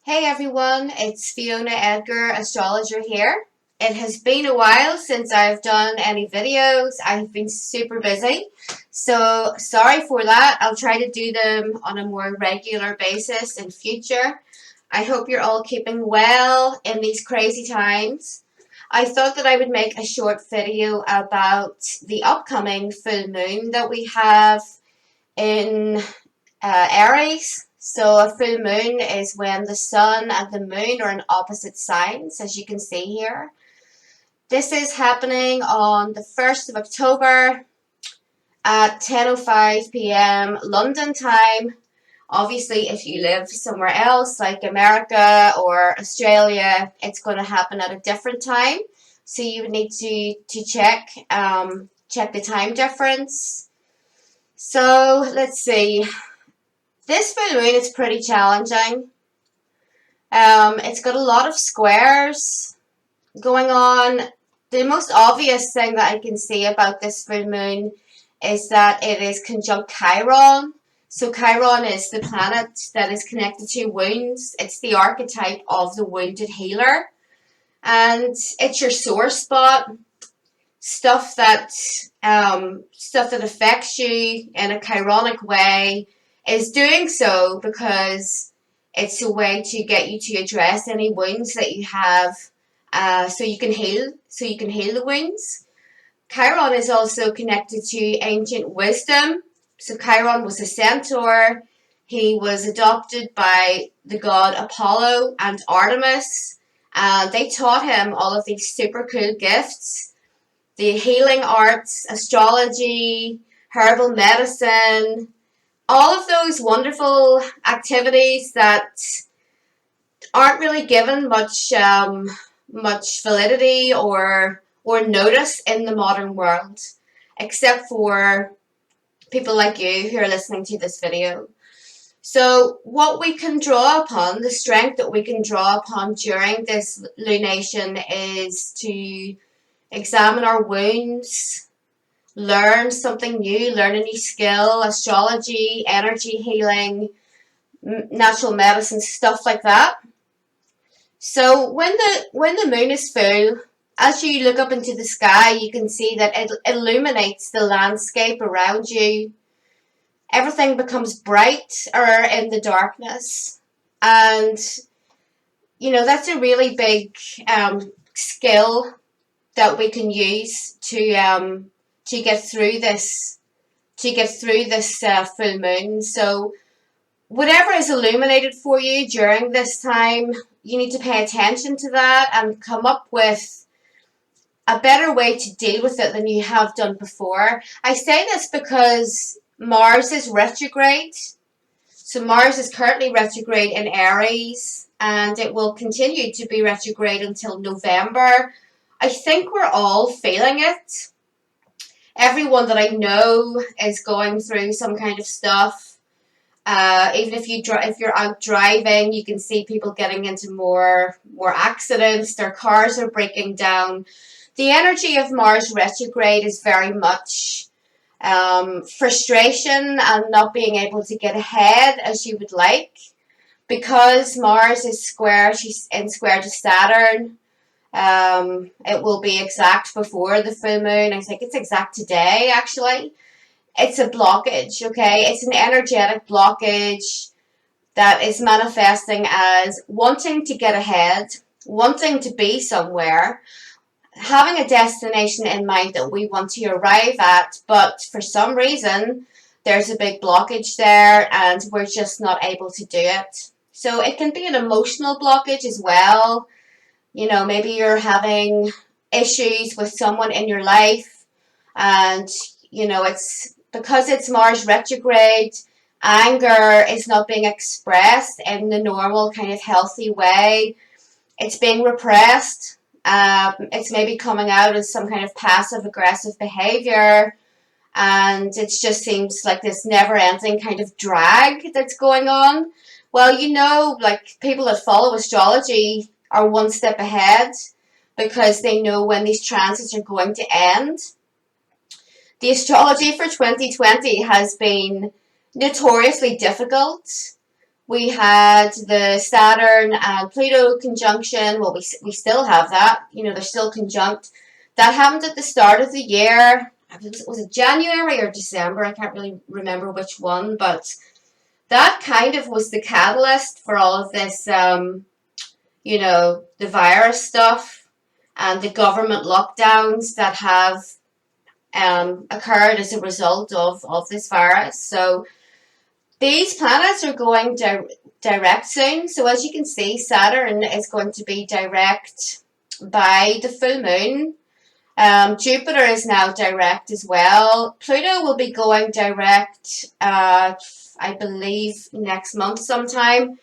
Hey everyone, it's Fiona Edgar, Astrologer here. It has been a while since I've done any videos. I've been super busy, so sorry for that. I'll try to do them on a more regular basis in future. I hope you're all keeping well in these crazy times. I thought that I would make a short video about the upcoming full moon that we have in Aries. So a full moon is when the sun and the moon are in opposite signs, as you can see here. This is happening on the 1st of October at 10:05 p.m. London time. Obviously, if you live somewhere else like America or Australia, it's going to happen at a different time. So you would need to check the time difference. So let's see. This full moon is pretty challenging. It's got a lot of squares going on. The most obvious thing that I can see about this full moon is that it is conjunct Chiron. So Chiron is the planet that is connected to wounds. It's the archetype of the wounded healer. And it's your sore spot. Stuff that affects you in a chironic way is doing so because it's a way to get you to address any wounds that you have, so you can heal the wounds. Chiron is also connected to ancient wisdom. So Chiron was a centaur. He was adopted by the god Apollo and Artemis. They taught him all of these super cool gifts: the healing arts, astrology, herbal medicine, all of those wonderful activities that aren't really given much validity or notice in the modern world, except for people like you who are listening to this video. So what we can draw upon, the strength that we can draw upon during this lunation, is to examine our wounds, learn something new, learn a new skill, astrology, energy healing, natural medicine, stuff like that. So when the moon is full, as you look up into the sky, you can see that it illuminates the landscape around you. Everything becomes bright or in the darkness. And that's a really big skill that we can use to get through this full moon. So whatever is illuminated for you during this time, you need to pay attention to that and come up with a better way to deal with it than you have done before. I say this because Mars is retrograde. So Mars is currently retrograde in Aries, and it will continue to be retrograde until November. I think we're all feeling it. Everyone that I know is going through some kind of stuff. Even if you're out driving, you can see people getting into more accidents. Their cars are breaking down. The energy of Mars retrograde is very much frustration and not being able to get ahead as you would like, because Mars is she's in square to Saturn. It will be exact before the full moon. I think it's exact today, actually. It's a blockage, okay? It's an energetic blockage that is manifesting as wanting to get ahead, wanting to be somewhere, having a destination in mind that we want to arrive at, but for some reason there's a big blockage there and we're just not able to do it. So it can be an emotional blockage as well. Maybe you're having issues with someone in your life, and it's because it's Mars retrograde. Anger is not being expressed in the normal kind of healthy way. It's being repressed. It's maybe coming out as some kind of passive aggressive behavior, and it just seems like this never-ending kind of drag that's going on. Well, like people that follow astrology are one step ahead because they know when these transits are going to end. The astrology for 2020 has been notoriously difficult. We had the Saturn and Pluto conjunction. Well, we still have that. You know, they're still conjunct. That happened at the start of the year. Was it January or December? I can't really remember which one, but that kind of was the catalyst for all of this, you know, the virus stuff and the government lockdowns that have occurred as a result of this virus. So these planets are going direct soon. So as you can see, Saturn is going to be direct by the full moon. Jupiter is now direct as well. Pluto will be going direct, I believe, next month sometime.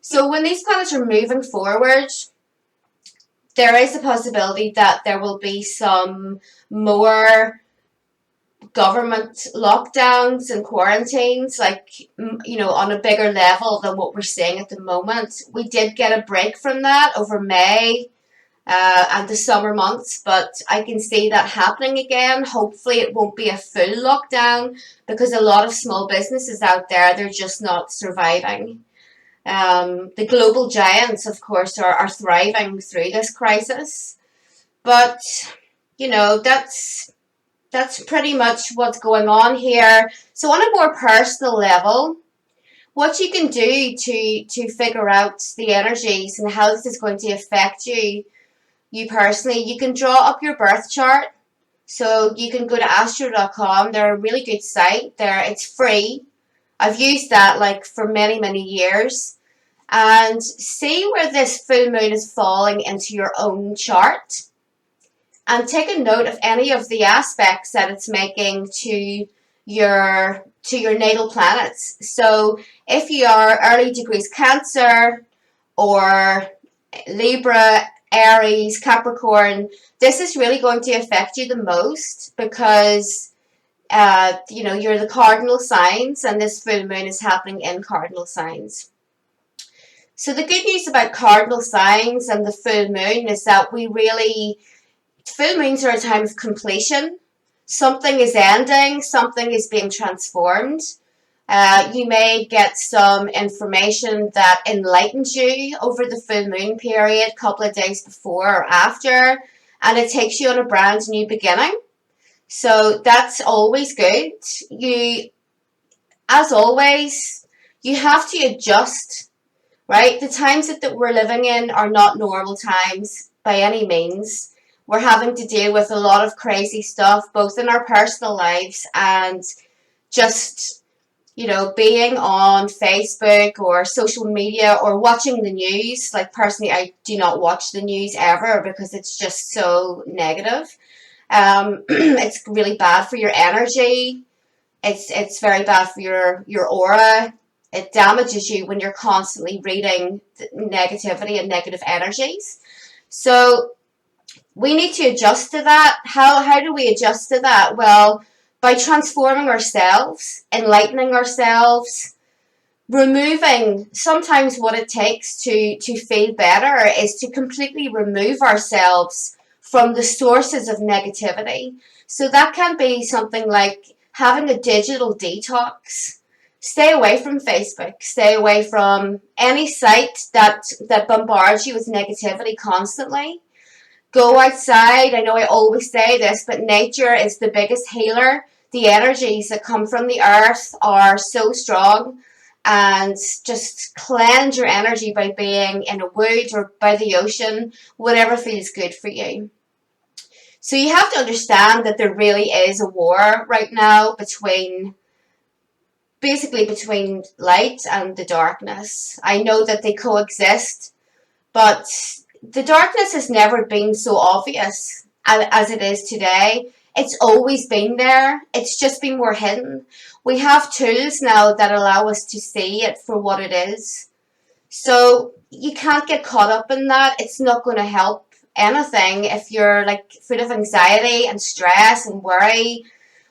So when these planets are moving forward, there is a possibility that there will be some more government lockdowns and quarantines, like, you know, on a bigger level than what we're seeing at the moment. We did get a break from that over May and the summer months, but I can see that happening again. Hopefully it won't be a full lockdown, because a lot of small businesses out there, they're just not surviving. The global giants, of course, are thriving through this crisis, but you know, that's pretty much what's going on here. So on a more personal level, what you can do to figure out the energies and how this is going to affect you personally, you can draw up your birth chart. So you can go to astro.com. They're a really good site there. It's free. I've used that like for many, many years. And see where this full moon is falling into your own chart. And take a note of any of the aspects that it's making to your natal planets. So if you are early degrees Cancer or Libra, Aries, Capricorn, this is really going to affect you the most, because you know, you're the cardinal signs, and this full moon is happening in cardinal signs. So the good news about cardinal signs and the full moon is that full moons are a time of completion. Something is ending, something is being transformed. You may get some information that enlightens you over the full moon period, a couple of days before or after, and it takes you on a brand new beginning. So that's always good. As always, you have to adjust, right? The times that we're living in are not normal times by any means. We're having to deal with a lot of crazy stuff, both in our personal lives and just, you know, being on Facebook or social media or watching the news. Like, personally, I do not watch the news ever, because it's just so negative. It's really bad for your energy. It's very bad for your aura. It damages you when you're constantly reading negativity and negative energies. So we need to adjust to that. How do we adjust to that? Well, by transforming ourselves, enlightening ourselves, removing, sometimes what it takes to feel better is to completely remove ourselves from the sources of negativity. So that can be something like having a digital detox. Stay away from Facebook. Stay away from any site that bombards you with negativity constantly. Go outside. I know I always say this, but nature is the biggest healer. The energies that come from the earth are so strong, and just cleanse your energy by being in a wood or by the ocean, whatever feels good for you. So you have to understand that there really is a war right now basically between light and the darkness. I know that they coexist, but the darkness has never been so obvious as it is today. It's always been there. It's just been more hidden. We have tools now that allow us to see it for what it is. So you can't get caught up in that. It's not going to help anything if you're like full of anxiety and stress and worry.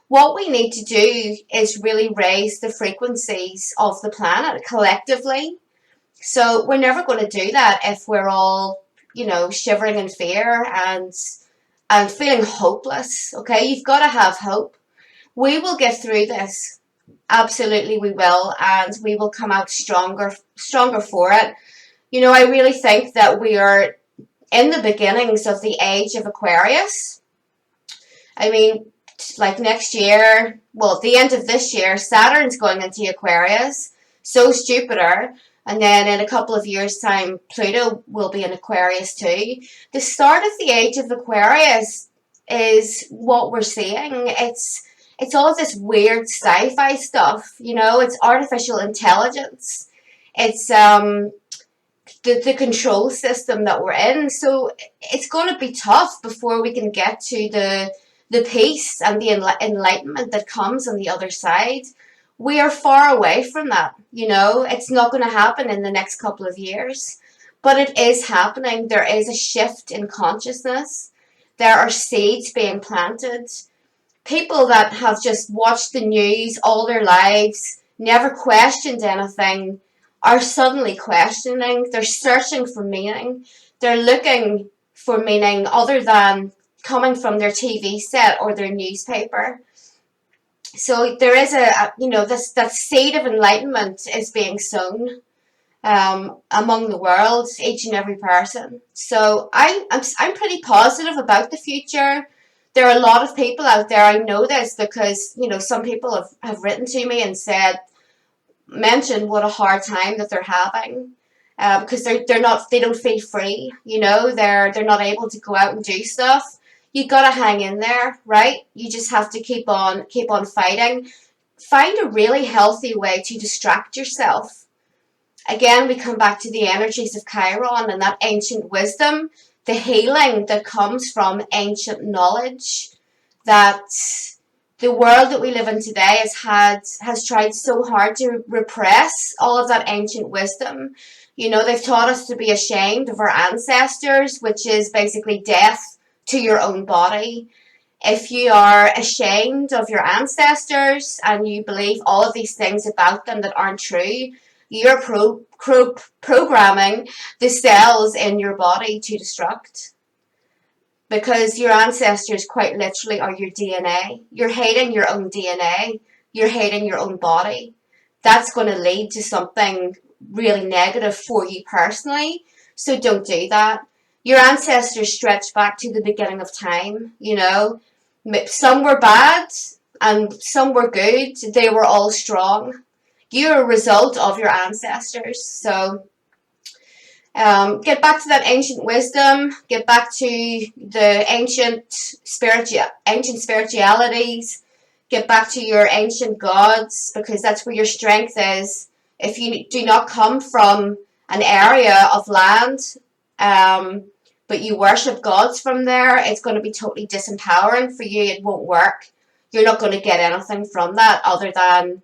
What we need to do is really raise the frequencies of the planet collectively. So we're never going to do that if we're all, you know, shivering in fear and feeling hopeless. Okay, you've got to have hope. We will get through this. Absolutely, we will, and we will come out stronger for it. I really think that we are in the beginnings of the age of Aquarius. I mean, like next year, well, the end of this year, Saturn's going into Aquarius, so's Jupiter, and then in a couple of years' time, Pluto will be in Aquarius too. The start of the age of Aquarius is what we're seeing. It's all of this weird sci-fi stuff, it's artificial intelligence. It's the control system that we're in. So it's going to be tough before we can get to the peace and the enlightenment that comes on the other side. We are far away from that. It's not going to happen in the next couple of years, but it is happening. There is a shift in consciousness. There are seeds being planted. People that have just watched the news all their lives, never questioned anything, are suddenly questioning. They're searching for meaning. They're looking for meaning other than coming from their TV set or their newspaper. So there is that seed of enlightenment is being sown among the world, each and every person. So I'm pretty positive about the future. There are a lot of people out there, I know this because, some people have written to me and mentioned what a hard time that they're having. Because they don't feel free, they're not able to go out and do stuff. You gotta hang in there, right? You just have to keep on fighting. Find a really healthy way to distract yourself. Again, we come back to the energies of Chiron and that ancient wisdom, the healing that comes from ancient knowledge, that the world that we live in today has tried so hard to repress all of that ancient wisdom. They've taught us to be ashamed of our ancestors, which is basically death to your own body. If you are ashamed of your ancestors and you believe all of these things about them that aren't true, you're programming the cells in your body to destruct. Because your ancestors quite literally are your DNA. You're hating your own DNA. You're hating your own body. That's going to lead to something really negative for you personally. So don't do that. Your ancestors stretch back to the beginning of time. Some were bad and some were good. They were all strong. You're a result of your ancestors. So get back to that ancient wisdom. Get back to the ancient spiritualities. Get back to your ancient gods, because that's where your strength is. If you do not come from an area of land, but you worship gods from there, it's going to be totally disempowering for you. It won't work. You're not going to get anything from that other than,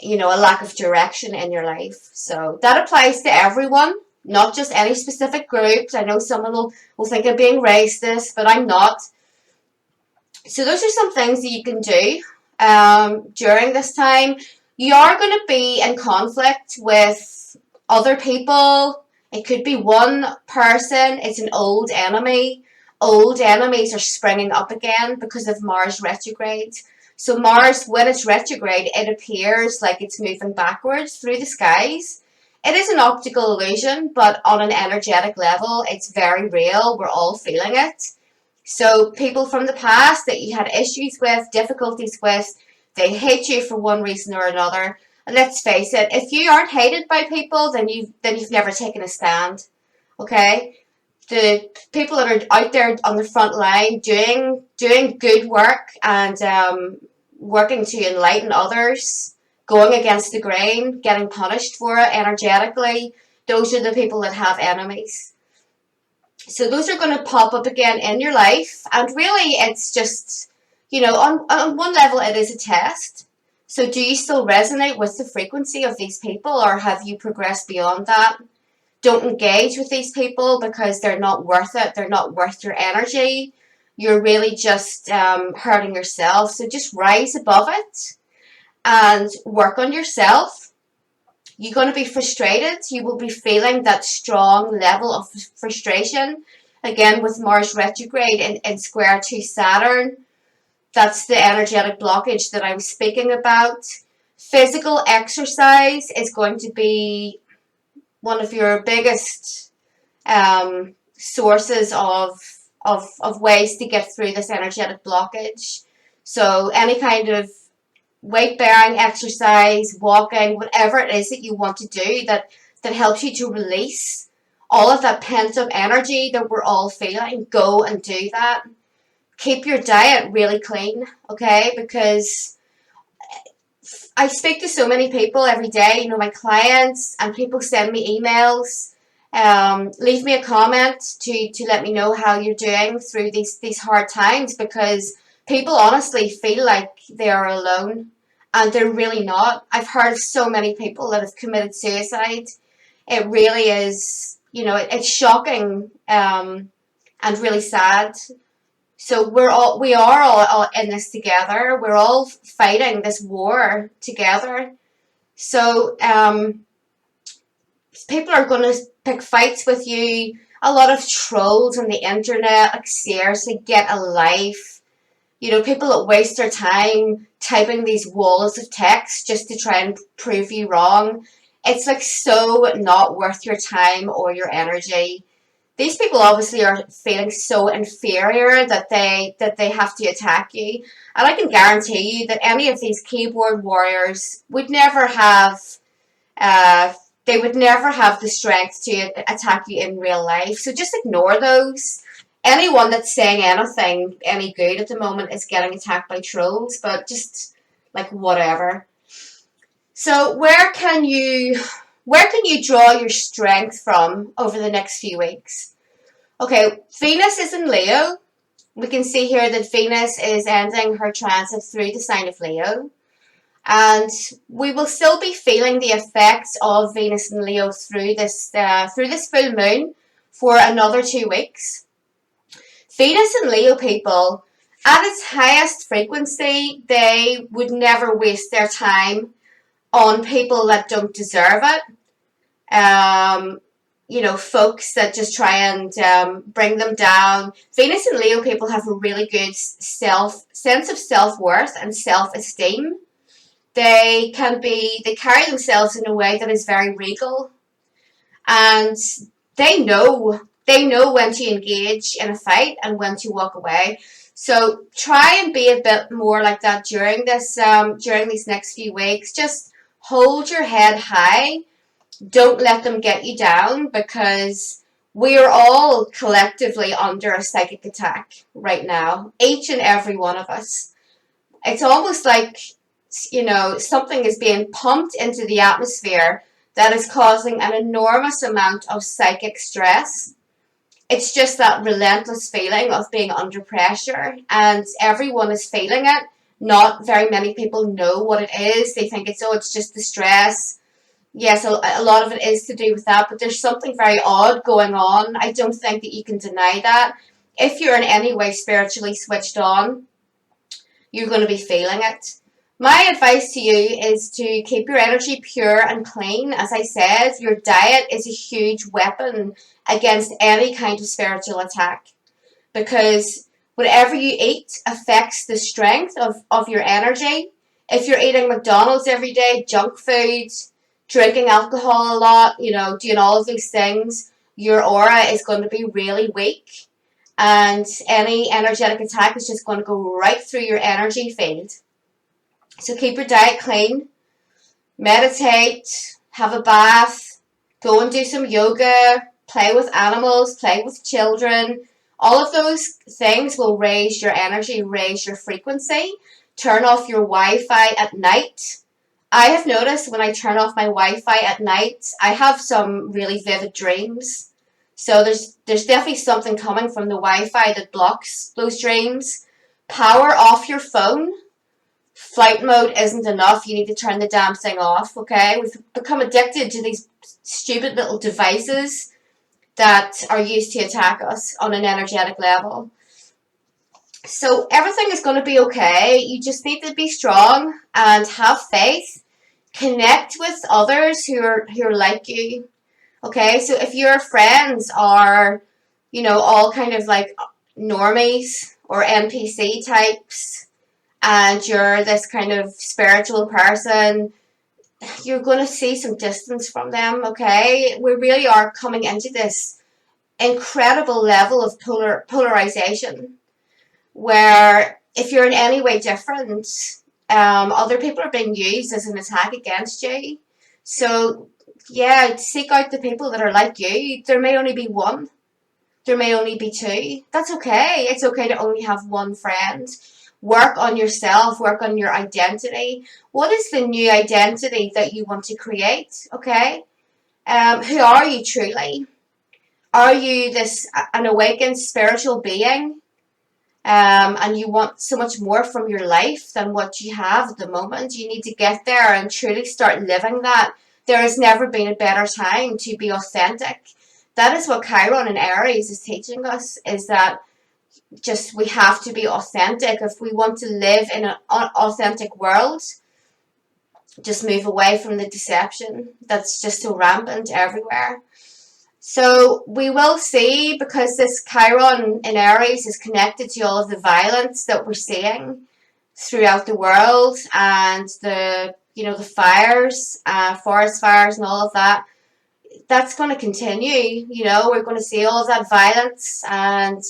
a lack of direction in your life. So that applies to everyone, not just any specific groups. I know someone will think I'm being racist, but I'm not. So those are some things that you can do during this time. You are going to be in conflict with other people. It could be one person. It's an old enemy. Old enemies are springing up again because of Mars retrograde. So Mars, when it's retrograde, it appears like it's moving backwards through the skies. It is an optical illusion, but on an energetic level, it's very real. We're all feeling it. So people from the past that you had issues with, difficulties with, they hate you for one reason or another. And let's face it, if you aren't hated by people, then you've never taken a stand. Okay? The people that are out there on the front line doing good work and working to enlighten others, going against the grain, getting punished for it energetically, those are the people that have enemies. So those are going to pop up again in your life. And really, it's just, on one level, it is a test. So do you still resonate with the frequency of these people, or have you progressed beyond that? Don't engage with these people because they're not worth it. They're not worth your energy. You're really just hurting yourself. So just rise above it and work on yourself. You're going to be frustrated. You will be feeling that strong level of frustration. Again, with Mars retrograde in square to Saturn. That's the energetic blockage that I was speaking about. Physical exercise is going to be one of your biggest sources of ways to get through this energetic blockage. So any kind of weight bearing exercise, walking, whatever it is that you want to do that helps you to release all of that pent up energy that we're all feeling, go and do that. Keep your diet really clean, okay? Because I speak to so many people every day, you know, my clients, and people send me emails. Leave me a comment to let me know how you're doing through these hard times, because people honestly feel like they are alone and they're really not. I've heard of so many people that have committed suicide. It really is, you know, it's shocking and really sad. So we are all in this together. We're all fighting this war together. So people are going to pick fights with you. A lot of trolls on the internet, like, seriously, get a life. You know, people that waste their time typing these walls of text just to try and prove you wrong. It's like so not worth your time or your energy. These people obviously are feeling so inferior that they have to attack you. And I can guarantee you that any of these keyboard warriors would never have uh, they would never have the strength to attack you in real life. So just ignore those. Anyone that's saying anything any good at the moment is getting attacked by trolls, but just like whatever. So where can you draw your strength from over the next few weeks? Okay, Venus is in Leo. We can see here that Venus is ending her transit through the sign of Leo. And we will still be feeling the effects of Venus and Leo through this full moon for another 2 weeks. Venus and Leo people, at its highest frequency, they would never waste their time on people that don't deserve it. You know, folks that just try and bring them down. Venus and Leo people have a really good sense of self-worth and self-esteem. They carry themselves in a way that is very regal, and they know when to engage in a fight and when to walk away. So try and be a bit more like that during these next few weeks. Just hold your head high. Don't let them get you down, because we are all collectively under a psychic attack right now, each and every one of us. It's almost like, you know, something is being pumped into the atmosphere that is causing an enormous amount of psychic stress. It's just that relentless feeling of being under pressure, and everyone is feeling it. Not very many people know what it is. They think it's just the stress. Yes, a lot of it is to do with that, but there's something very odd going on. I don't think that you can deny that. If you're in any way spiritually switched on, you're going to be feeling it. My advice to you is to keep your energy pure and clean. As I said, your diet is a huge weapon against any kind of spiritual attack, because whatever you eat affects the strength of your energy. If you're eating McDonald's every day, junk food, drinking alcohol a lot, you know, doing all of these things, your aura is going to be really weak, and any energetic attack is just going to go right through your energy field. So keep your diet clean, meditate, have a bath, go and do some yoga, play with animals, play with children. All of those things will raise your energy, raise your frequency. Turn off your Wi-Fi at night. I have noticed when I turn off my Wi-Fi at night, I have some really vivid dreams. So there's definitely something coming from the Wi-Fi that blocks those dreams. Power off your phone. Flight mode isn't enough. You need to turn the damn thing off, okay? We've become addicted to these stupid little devices that are used to attack us on an energetic level. So everything is going to be okay. You just need to be strong and have faith. Connect with others who are like you. Okay, so if your friends are, you know, all kind of like normies or NPC types, and you're this kind of spiritual person, you're going to see some distance from them, okay? We really are coming into this incredible level of polarization where if you're in any way different, other people are being used as an attack against you. So, yeah, seek out the people that are like you. There may only be one, there may only be two. That's okay. It's okay to only have one friend. Work on yourself, work on your identity. What is the new identity that you want to create? Okay? Who are you truly? Are you this an awakened spiritual being? And you want so much more from your life than what you have at the moment. You need to get there and truly start living that. There has never been a better time to be authentic. That is what Chiron and Aries is teaching us, is that just we have to be authentic. If we want to live in an authentic world, just move away from the deception that's just so rampant everywhere. So we will see, because this Chiron in Aries is connected to all of the violence that we're seeing throughout the world, and the fires, forest fires and all of that. That's going to continue. We're going to see all of that violence and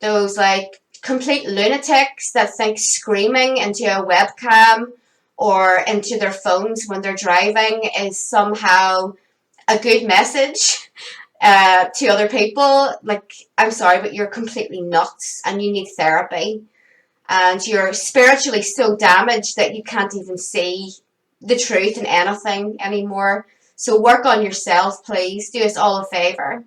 those like complete lunatics that think screaming into a webcam or into their phones when they're driving is somehow a good message to other people. Like, I'm sorry, but you're completely nuts and you need therapy. And you're spiritually so damaged that you can't even see the truth in anything anymore. So work on yourself, please. Do us all a favor.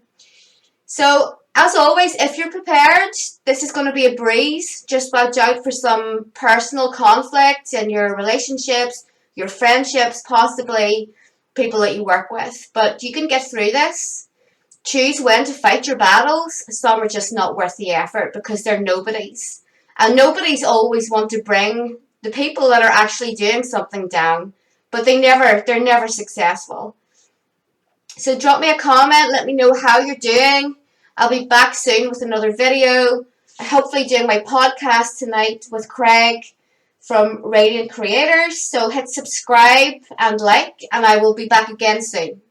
So, as always, if you're prepared, this is going to be a breeze. Just watch out for some personal conflict in your relationships, your friendships, possibly people that you work with. But you can get through this. Choose when to fight your battles. Some are just not worth the effort because they're nobodies. And nobodies always want to bring the people that are actually doing something down. But they're never successful. So drop me a comment, let me know how you're doing. I'll be back soon with another video. Hopefully doing my podcast tonight with Craig from Radiant Creators. So hit subscribe and like, and I will be back again soon.